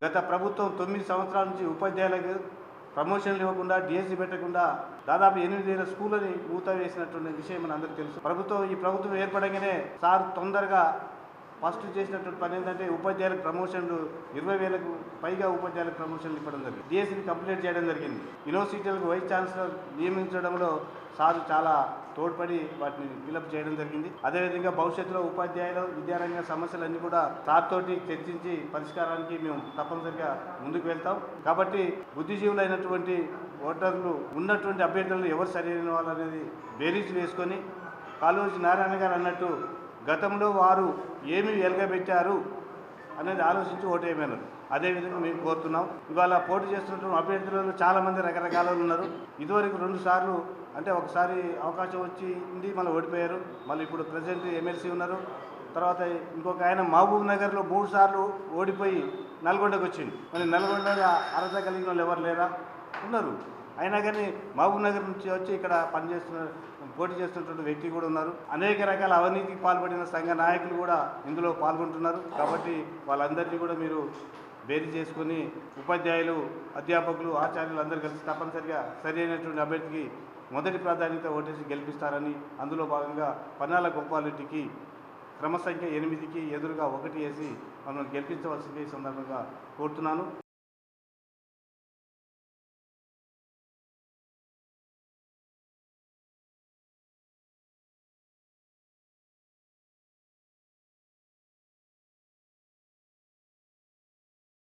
గత ప్రభుత్వం 9 సంవత్సరాల నుంచి ఉపాధ్యాయులకు ప్రమోషన్లు ఇవ్వకుండా డిఎస్సి పెట్టకుండా దాదాపు 8,000 స్కూళ్ళని మూతవేసినటువంటి విషయం మన అందరికీ తెలుసు. ఈ ప్రభుత్వం ఏర్పడగానే సార్ తొందరగా ఫస్ట్ చేసినటువంటి పని ఏంటంటే ఉపాధ్యాయులకు ప్రమోషన్లు 20,000కు పైగా ఉపాధ్యాయులకు ప్రమోషన్లు ఇవ్వడం జరిగింది. డిఎస్సిని కంప్లీట్ చేయడం జరిగింది. యూనివర్సిటీలకు వైస్ ఛాన్సలర్ నియమించడంలో సార్ చాలా తోడ్పడి వాటిని ఫిలప్ చేయడం జరిగింది. అదేవిధంగా భవిష్యత్తులో ఉపాధ్యాయులు విద్యారంగ సమస్యలన్నీ కూడా సార్ తోటి చర్చించి పరిష్కారానికి మేము తప్పనిసరిగా ముందుకు వెళ్తాం. కాబట్టి బుద్ధిజీవులైనటువంటి ఓటర్లు ఉన్నటువంటి అభ్యర్థులను ఎవరు సరైన వాళ్ళు అనేది బేరీజు వేసుకొని కాళోజీ నారాయణ గారు అన్నట్టు గతంలో వారు ఏమి వెలగబెట్టారు అనేది ఆలోచించి ఓటేయమన్నారు. అదేవిధంగా మేము కోరుతున్నాం. ఇవాళ పోటీ చేస్తున్నటువంటి అభ్యర్థులలో చాలామంది రకరకాల ఉన్నారు. ఇదివరకు 2 సార్లు అంటే ఒకసారి అవకాశం వచ్చింది, మళ్ళీ ఓడిపోయారు. మళ్ళీ ఇప్పుడు ప్రజెంట్ ఎమ్మెల్సీ ఉన్నారు. తర్వాత ఇంకొక ఆయన మహబూబ్ నగర్లో 3 సార్లు ఓడిపోయి నల్గొండకు వచ్చింది. మరి నల్గొండ అర్హత కలిగిన వాళ్ళు ఎవరు లేరా? ఉన్నారు. అయినా కానీ మహబూబ్ నగర్ నుంచి వచ్చి ఇక్కడ పోటీ చేస్తున్నటువంటి వ్యక్తి కూడా ఉన్నారు. అనేక రకాల అవినీతికి పాల్పడిన సంఘ నాయకులు కూడా ఇందులో పాల్గొంటున్నారు. కాబట్టి వాళ్ళందరినీ కూడా మీరు బేరీ చేసుకొని ఉపాధ్యాయులు, అధ్యాపకులు, ఆచార్యులు అందరూ కలిసి తప్పనిసరిగా సరి అయినటువంటి అభ్యర్థికి మొదటి ప్రాధాన్యత ఓటేసి గెలిపిస్తారని, అందులో భాగంగా పన్నాల గోపాలరెడ్డికి క్రమసంఖ్య 8కి ఎదురుగా 1 వేసి మమ్మల్ని గెలిపించవలసింది ఈ సందర్భంగా కోరుతున్నాను.